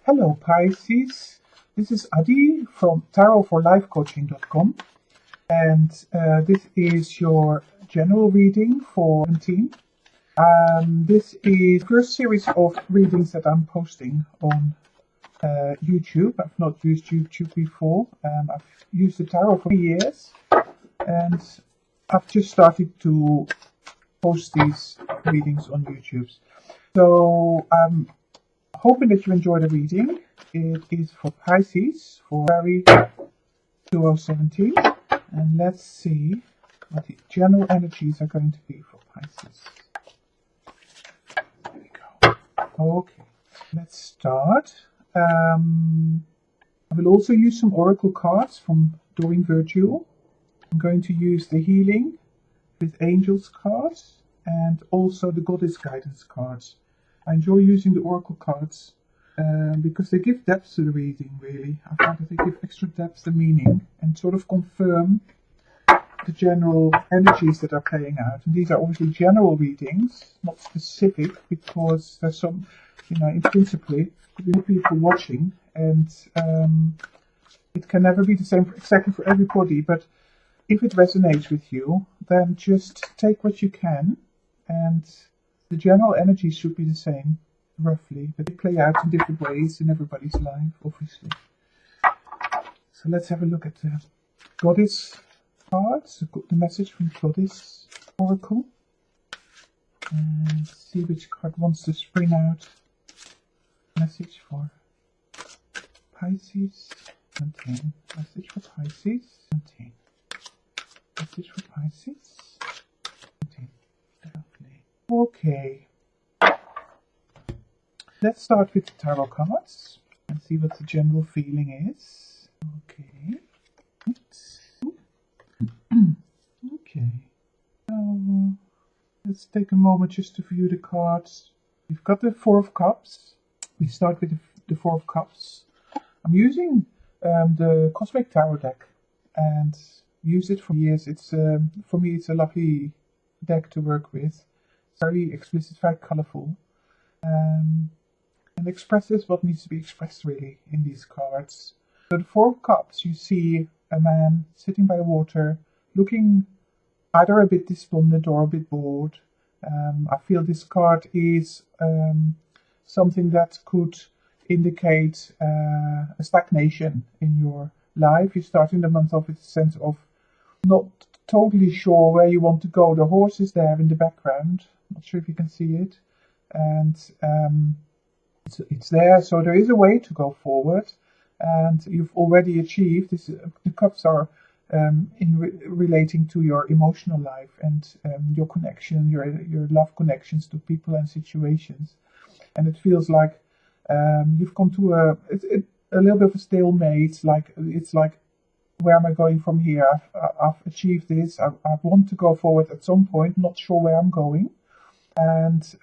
Hello Pisces, this is Adi from tarotforlifecoaching.com, and this is your general reading for 17. This is the first series of readings that I'm posting on YouTube. I've not used YouTube before. I've used the tarot for years, and I've just started to post these readings on YouTube. So I'm hoping that you enjoy the reading. It is for Pisces for February 2017, and let's see what the general energies are going to be for Pisces. There we go. Okay, let's start. I will also use some oracle cards from Doreen Virtue. I'm going to use the Healing with Angels cards and also the Goddess Guidance cards. I enjoy using the oracle cards because they give depth to the reading, really. I find that they give extra depth and meaning and sort of confirm the general energies that are playing out. And these are obviously general readings, not specific, because there's some, in principle, there will be people watching, and it can never be the same exactly for everybody, but if it resonates with you, then just take what you can, and the general energies should be the same, roughly, but they play out in different ways in everybody's life, obviously. So let's have a look at the Goddess cards, the message from Goddess Oracle, and see which card wants to spring out. Message for Pisces 17. Message for Pisces 17. Message for Pisces 17. Lovely. Okay. Let's start with the tarot cards and see what the general feeling is. Okay. Okay. So let's take a moment just to view the cards. We've got the Four of Cups. We start with the Four of Cups. I'm using the Cosmic Tarot deck and used it for years. It's for me, it's a lovely deck to work with. Very explicit, very colorful, and expresses what needs to be expressed really in these cards. So the Four of Cups, you see a man sitting by water, looking either a bit despondent or a bit bored. I feel this card is something that could indicate a stagnation in your life. You're starting the month off with a sense of not totally sure where you want to go. The horse is there in the background. Not sure if you can see it. And it's there, so there is a way to go forward. And you've already achieved this. The cups are relating to your emotional life and your connection, your love connections to people and situations. And it feels like you've come to a little bit of a stalemate. It's like, where am I going from here? I've achieved this. I want to go forward at some point. Not sure where I'm going, and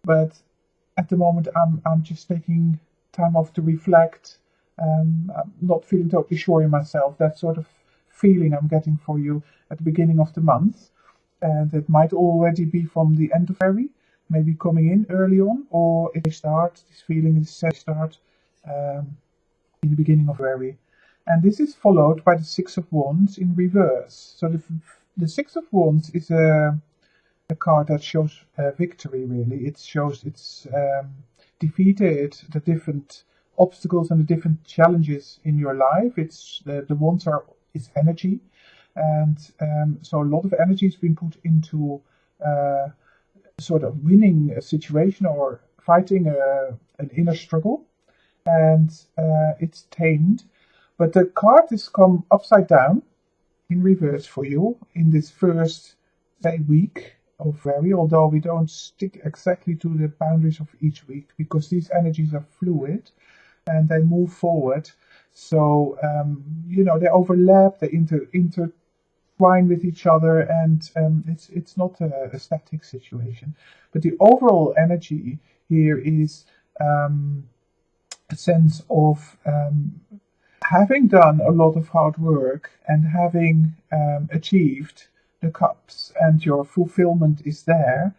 but at the moment I'm just taking time off to reflect. I'm not feeling totally sure in myself. That sort of feeling I'm getting for you at the beginning of the month, and it might already be from the end of February. Maybe coming in early on, or if they start, this feeling is set start in the beginning of February. And this is followed by the Six of Wands in reverse. So the Six of Wands is a card that shows victory, really. It shows it's defeated the different obstacles and the different challenges in your life. It's the wands is energy, and so a lot of energy has been put into sort of winning a situation or fighting an inner struggle, and it's tamed. But the card has come upside down in reverse for you in this first week of February, although we don't stick exactly to the boundaries of each week because these energies are fluid and they move forward. So they overlap, they intertwine with each other, and it's not a static situation. But the overall energy here is a sense of having done a lot of hard work and having achieved the cups, and your fulfillment is there,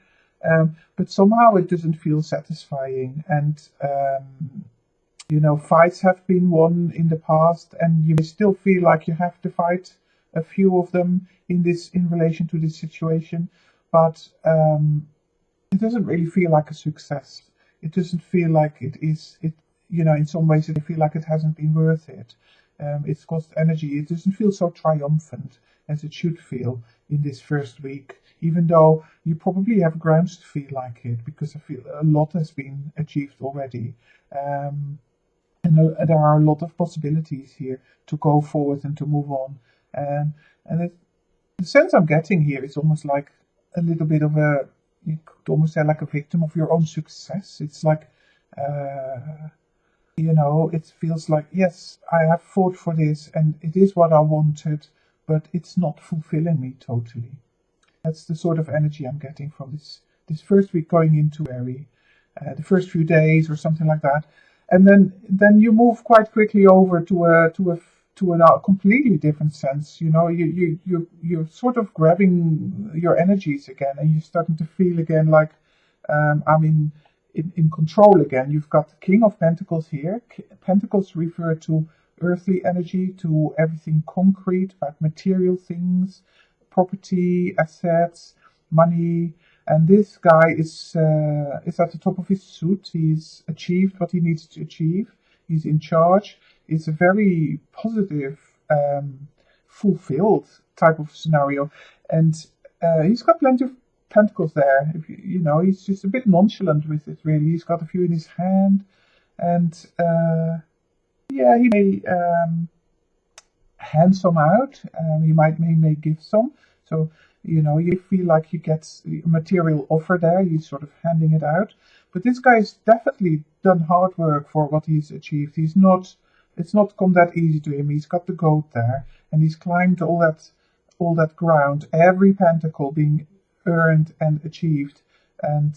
but somehow it doesn't feel satisfying, and fights have been won in the past, and you still feel like you have to fight a few of them in relation to this situation, but it doesn't really feel like a success. It doesn't feel like it is. In some ways, it feel like it hasn't been worth it. It's cost energy. It doesn't feel so triumphant as it should feel in this first week, even though you probably have grounds to feel like it, because I feel a lot has been achieved already. And there are a lot of possibilities here to go forward and to move on. And the sense I'm getting here is almost like a little bit of you could almost say like a victim of your own success. It's like, it feels like, yes, I have fought for this and it is what I wanted, but it's not fulfilling me totally. That's the sort of energy I'm getting from this first week going into Aries, the first few days or something like that. And then you move quite quickly over to a completely different sense. You're sort of grabbing your energies again, and you're starting to feel again like I'm in control again. You've got the King of Pentacles here. Pentacles refer to earthly energy, to everything concrete, about material things, property, assets, money. And this guy is at the top of his suit. He's achieved what he needs to achieve. He's in charge. It's a very positive, fulfilled type of scenario. And he's got plenty of pentacles there. He's just a bit nonchalant with it, really. He's got a few in his hand. And he may hand some out. He may give some. So, you feel like he gets a material offer there. He's sort of handing it out. But this guy's definitely done hard work for what he's achieved. It's not come that easy to him. He's got the goat there, and he's climbed all that ground. Every pentacle being earned and achieved, and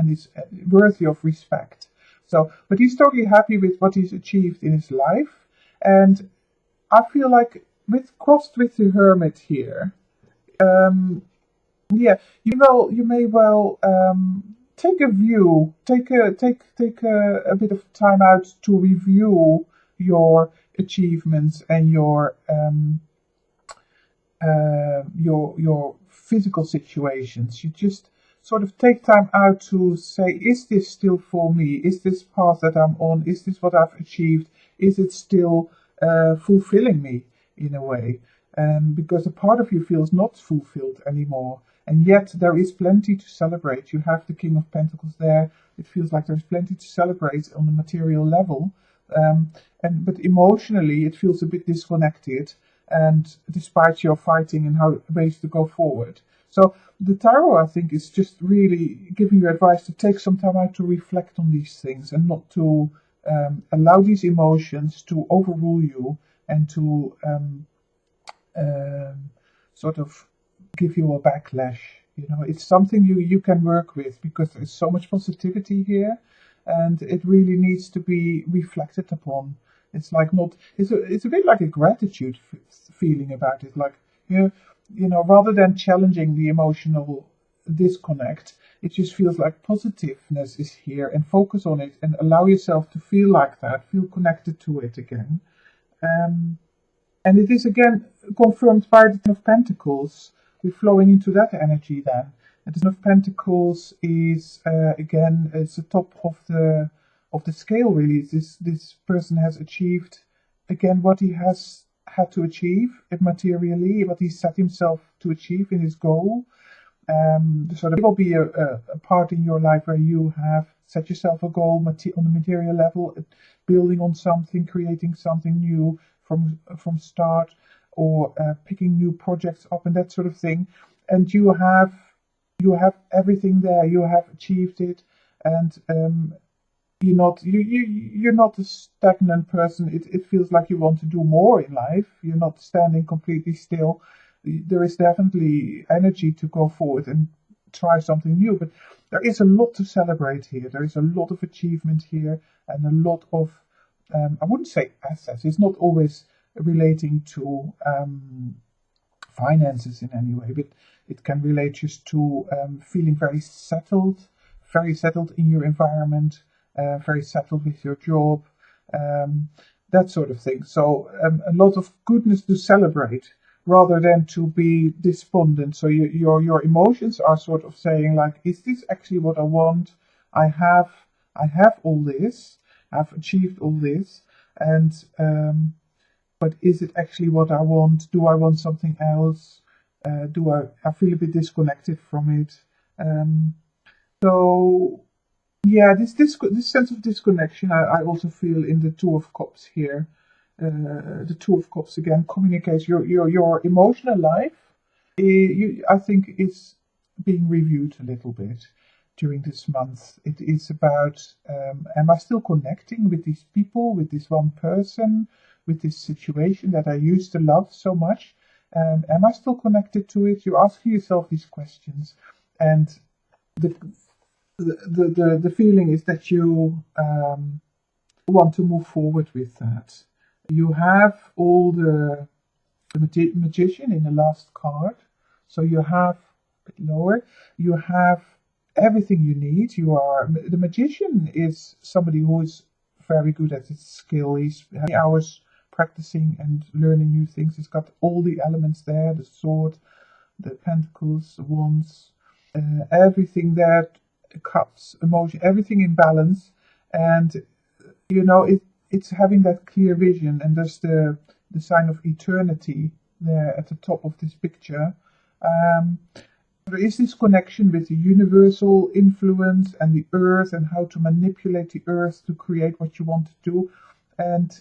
is worthy of respect. So, but he's totally happy with what he's achieved in his life, and I feel like crossed with the Hermit here. You may well take a view, take a bit of time out to review your achievements and your physical situations. You just sort of take time out to say, is this still for me? Is this path that I'm on? Is this what I've achieved? Is it still fulfilling me in a way? Because a part of you feels not fulfilled anymore. And yet there is plenty to celebrate. You have the King of Pentacles there. It feels like there's plenty to celebrate on the material level. But emotionally, it feels a bit disconnected. And despite your fighting and how ways to go forward. So the tarot, I think, is just really giving you advice to take some time out to reflect on these things and not to allow these emotions to overrule you and to sort of give you a backlash. It's something you can work with, because there's so much positivity here, and it really needs to be reflected upon. It's like it's a bit like a gratitude feeling about it. Like, rather than challenging the emotional disconnect, it just feels like positiveness is here, and focus on it and allow yourself to feel like that, feel connected to it again. And it is again confirmed by the Ten of Pentacles. We're flowing into that energy then. And the Ten of Pentacles is again, it's the top of the scale, really. This person has achieved again what he has had to achieve materially, what he set himself to achieve in his goal. So there will be a part in your life where you have set yourself a goal on the material level, building on something, creating something new from start, or picking new projects up and that sort of thing. And you have everything there. You have achieved it, and you're not a stagnant person. It feels like you want to do more in life. You're not standing completely still. There is definitely energy to go forward and try something new, but there is a lot to celebrate here. There is a lot of achievement here, and a lot of I wouldn't say assets. It's not always relating to finances in any way, but it can relate just to feeling very settled in your environment, very settled with your job, that sort of thing. So a lot of goodness to celebrate rather than to be despondent. So your emotions are sort of saying like, is this actually what I want? I have all this, I've achieved all this, and but is it actually what I want? Do I want something else? Do I feel a bit disconnected from it? So yeah, this sense of disconnection I also feel in the Two of Cups here. The Two of Cups again communicates your emotional life. I think is being reviewed a little bit during this month. It is about am I still connecting with these people, with this one person, with this situation that I used to love so much? Am I still connected to it? You ask yourself these questions, and the feeling is that you want to move forward with that. You have all the magician in the last card, so you have a bit lower. You have everything you need. The magician is somebody who is very good at his skill. He's had hours practicing and learning new things. He's got all the elements there: the sword, the pentacles, the wands, everything there, the cups, emotion, everything in balance. And it's having that clear vision. And there's the sign of eternity there at the top of this picture. There is this connection with the universal influence and the earth, and how to manipulate the earth to create what you want to do. And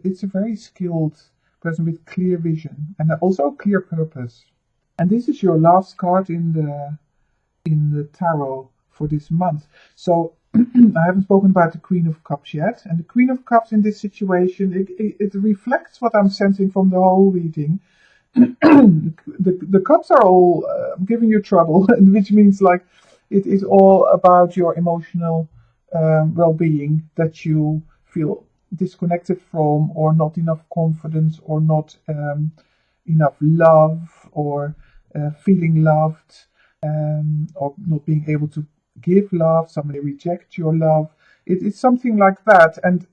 it's a very skilled person with clear vision and also clear purpose. And this is your last card in the tarot for this month. So I haven't spoken about the Queen of Cups yet. And the Queen of Cups in this situation, it reflects what I'm sensing from the whole reading. The cups are all giving you trouble, which means like it is all about your emotional well-being, that you feel disconnected from, or not enough confidence, or not enough love, or feeling loved, or not being able to give love, somebody reject your love. It's something like that. And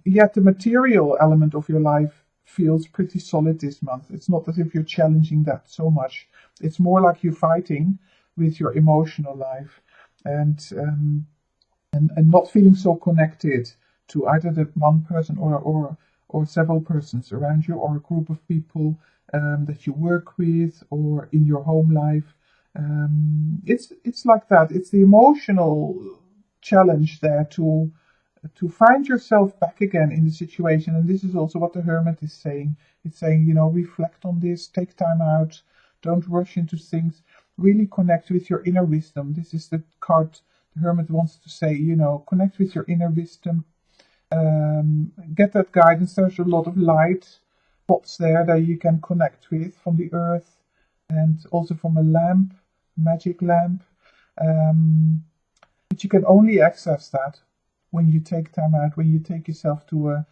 yet the material element of your life feels pretty solid this month. It's not as if you're challenging that so much. It's more like you're fighting with your emotional life, and not feeling so connected to either the one person or several persons around you, or a group of people that you work with, or in your home life. It's like that. It's the emotional challenge there to find yourself back again in the situation. And this is also what the Hermit is saying. It's saying, reflect on this, take time out, don't rush into things, really connect with your inner wisdom. This is the card the Hermit wants to say, connect with your inner wisdom, get that guidance. There's a lot of light spots there that you can connect with from the earth, and also from a lamp, magic lamp. But you can only access that when you take time out, when you take yourself to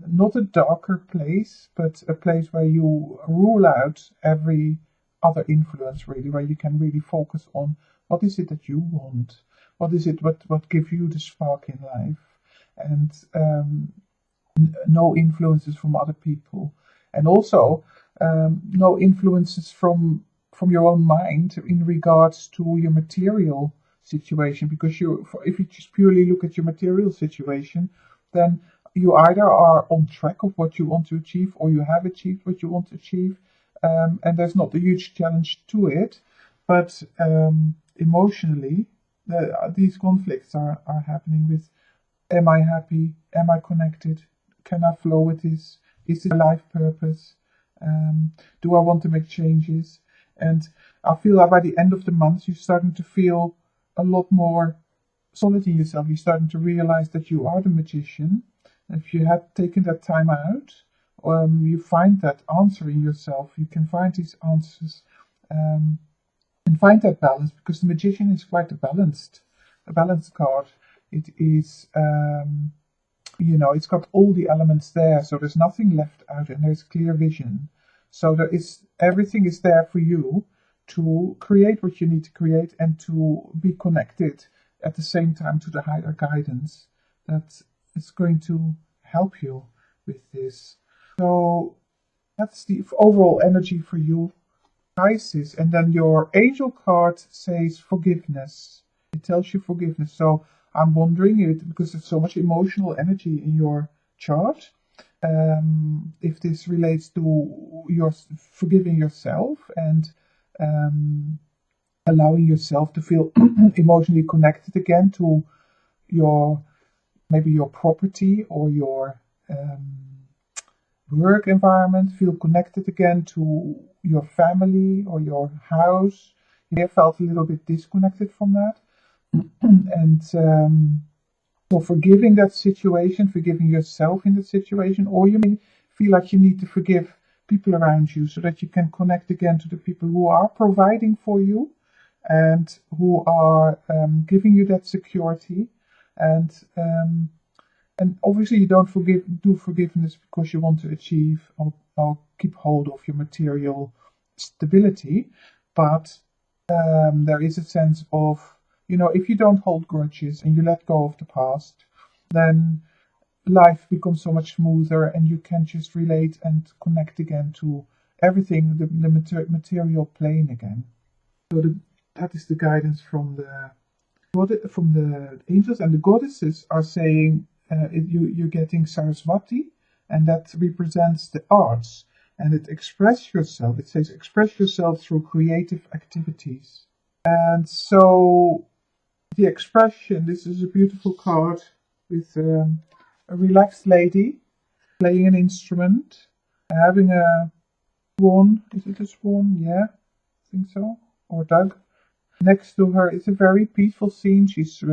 not a darker place, but a place where you rule out every other influence, really, where you can really focus on what is it that you want, what is it what gives you the spark in life, and no influences from other people, and also no influences from your own mind in regards to your material situation. Because if you just purely look at your material situation, then you either are on track of what you want to achieve, or you have achieved what you want to achieve, and there's not a huge challenge to it. But emotionally, these conflicts are happening with, am I happy? Am I connected? Can I flow with this? Is it a life purpose? Do I want to make changes? And I feel that by the end of the month, you're starting to feel a lot more solid in yourself. You're starting to realize that you are the magician. If you had taken that time out, you find that answer in yourself. You can find these answers and find that balance, because the magician is quite a balanced card. It is, it's got all the elements there, so there's nothing left out, and there's clear vision. So everything is there for you to create what you need to create, and to be connected at the same time to the higher guidance that is going to help you with this. So that's the overall energy for you, Pisces. And then your angel card says forgiveness. It tells you forgiveness. So I'm wondering, because there's so much emotional energy in your chart, if this relates to your forgiving yourself and allowing yourself to feel emotionally connected again to maybe your property or your work environment, feel connected again to your family or your house. You may have felt a little bit disconnected from that. And so forgiving that situation, forgiving yourself in that situation, or you may feel like you need to forgive people around you so that you can connect again to the people who are providing for you and who are giving you that security. And obviously you don't do forgiveness because you want to achieve or keep hold of your material stability, but there is a sense of, if you don't hold grudges and you let go of the past, then life becomes so much smoother and you can just relate and connect again to everything, the material plane again. So that is the guidance from the angels, and the goddesses are saying you're getting Saraswati, and that represents the arts, and it says express yourself through creative activities. And so the expression, this is a beautiful card with a relaxed lady playing an instrument, having a swan. Is it a swan? Yeah, I think so. Or dove. Next to her is a very peaceful scene. She's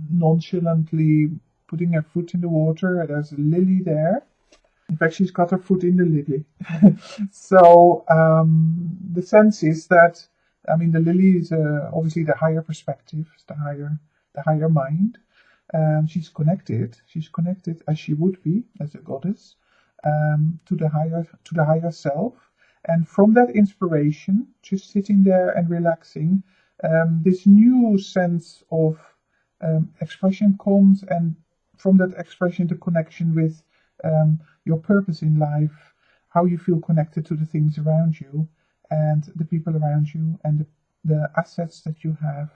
nonchalantly putting her foot in the water. There's a lily there. In fact, she's got her foot in the lily. So the sense is that, the lily is obviously the higher perspective, the higher mind. She's connected as she would be as a goddess to the higher self. And from that inspiration, just sitting there and relaxing, this new sense of expression comes, and from that expression, the connection with your purpose in life, how you feel connected to the things around you and the people around you and the assets that you have.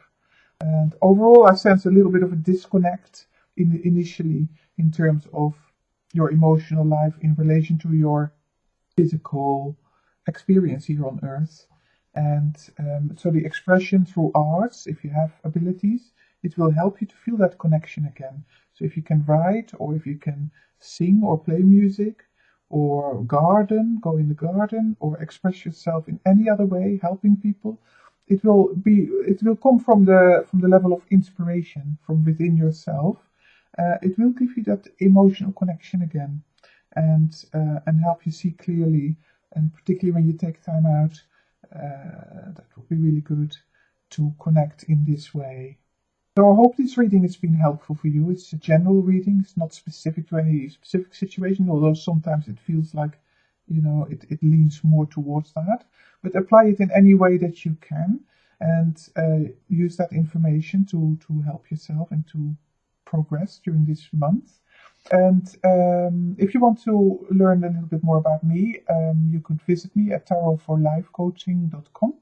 And overall, I sense a little bit of a disconnect initially in terms of your emotional life in relation to your physical experience here on Earth. And so the expression through arts, if you have abilities, it will help you to feel that connection again. So if you can write, or if you can sing or play music, or garden, go in the garden, or express yourself in any other way, helping people, it will come from the level of inspiration from within yourself. It will give you that emotional connection again, and help you see clearly, and particularly when you take time out, that would be really good to connect in this way. So I hope this reading has been helpful for you. It's a general reading. It's not specific to any specific situation, although sometimes it feels like, it leans more towards that. But apply it in any way that you can, and use that information to help yourself and to progress during this month. And if you want to learn a little bit more about me, you could visit me at tarotforlifecoaching.com.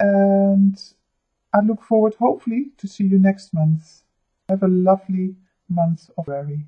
And I look forward, hopefully, to see you next month. Have a lovely month of February.